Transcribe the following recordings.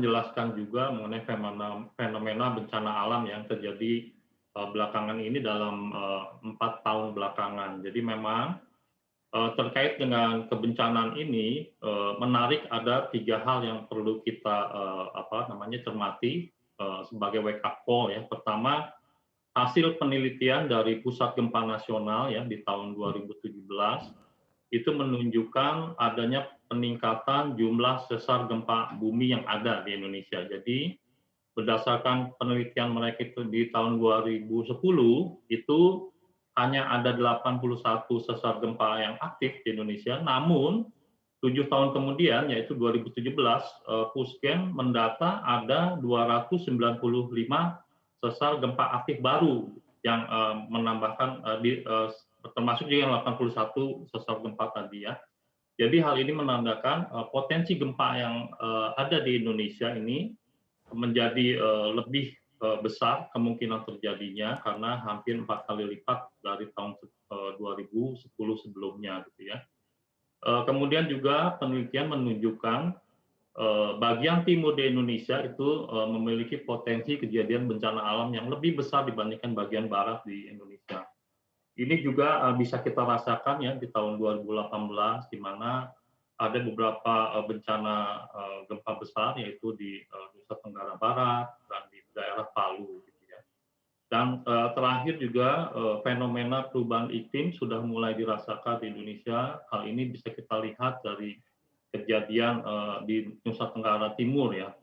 menjelaskan juga mengenai fenomena bencana alam yang terjadi belakangan ini dalam 4 tahun belakangan. Jadi memang terkait dengan kebencanaan ini menarik, ada 3 hal yang perlu kita cermati sebagai wake up call ya. Pertama, hasil penelitian dari Pusat Gempa Nasional ya di tahun 2017 itu menunjukkan adanya peningkatan jumlah sesar gempa bumi yang ada di Indonesia. Jadi berdasarkan penelitian mereka itu di tahun 2010 itu hanya ada 81 sesar gempa yang aktif di Indonesia, namun 7 tahun kemudian, yaitu 2017, Pusgen mendata ada 295 sesar gempa aktif baru yang menambahkan termasuk juga yang 81 sesar gempa tadi ya. Jadi hal ini menandakan potensi gempa yang ada di Indonesia ini menjadi lebih besar kemungkinan terjadinya karena hampir 4 kali lipat dari tahun 2010 sebelumnya gitu ya. Kemudian juga penelitian menunjukkan bagian timur di Indonesia itu memiliki potensi kejadian bencana alam yang lebih besar dibandingkan bagian barat di Indonesia. Ini juga bisa kita rasakan ya di tahun 2018 di mana ada beberapa bencana gempa besar yaitu di Nusa Tenggara Barat dan di daerah Palu gitu ya. Dan terakhir juga fenomena perubahan iklim sudah mulai dirasakan di Indonesia. Hal ini bisa kita lihat dari kejadian di Nusa Tenggara Timur ya,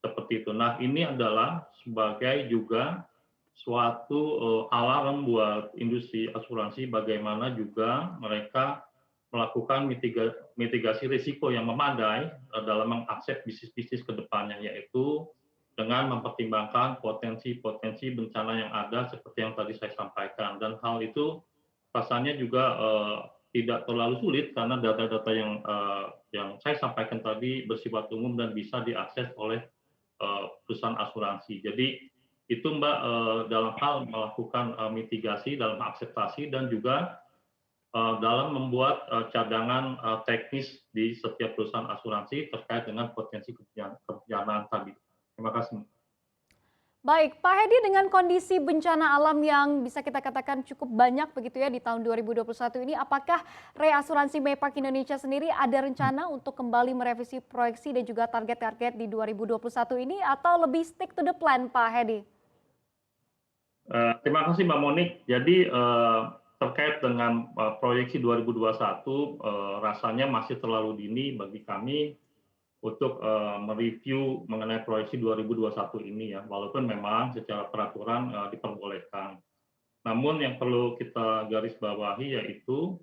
seperti itu. Nah, ini adalah sebagai juga suatu alarm buat industri asuransi bagaimana juga mereka melakukan mitigasi risiko yang memadai dalam mengakses bisnis-bisnis ke depannya, yaitu dengan mempertimbangkan potensi-potensi bencana yang ada seperti yang tadi saya sampaikan. Dan hal itu rasanya juga tidak terlalu sulit karena data-data yang saya sampaikan tadi bersifat umum dan bisa diakses oleh perusahaan asuransi. Jadi itu Mbak dalam hal melakukan mitigasi dalam akseptasi dan juga dalam membuat cadangan teknis di setiap perusahaan asuransi terkait dengan potensi kebencanaan tadi. Terima kasih. Baik, Pak Hedi, dengan kondisi bencana alam yang bisa kita katakan cukup banyak begitu ya di tahun 2021 ini, apakah reasuransi Mepak Indonesia sendiri ada rencana untuk kembali merevisi proyeksi dan juga target-target di 2021 ini atau lebih stick to the plan, Pak Hedi? Terima kasih Mbak Monik. Jadi terkait dengan proyeksi 2021 rasanya masih terlalu dini bagi kami untuk mereview mengenai proyeksi 2021 ini ya, walaupun memang secara peraturan diperbolehkan. Namun yang perlu kita garis bawahi yaitu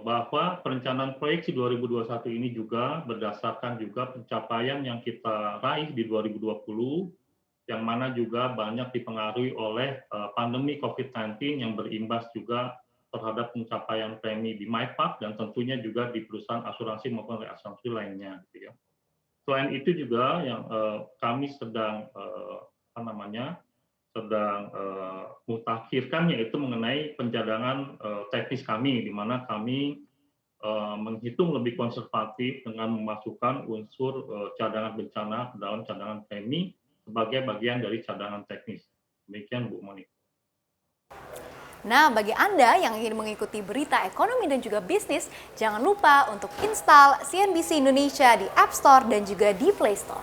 bahwa perencanaan proyeksi 2021 ini juga berdasarkan juga pencapaian yang kita raih di 2020, yang mana juga banyak dipengaruhi oleh pandemi COVID-19 yang berimbas juga terhadap pencapaian premi di MyPak dan tentunya juga di perusahaan asuransi maupun reasuransi lainnya. Gitu ya. Selain itu juga yang kami sedang sedang mutakhirkan yaitu mengenai pencadangan teknis kami, di mana kami menghitung lebih konservatif dengan memasukkan unsur cadangan bencana ke dalam cadangan premi sebagai bagian dari cadangan teknis. Demikian Bu Monik. Nah, bagi Anda yang ingin mengikuti berita ekonomi dan juga bisnis, jangan lupa untuk install CNBC Indonesia di App Store dan juga di Play Store.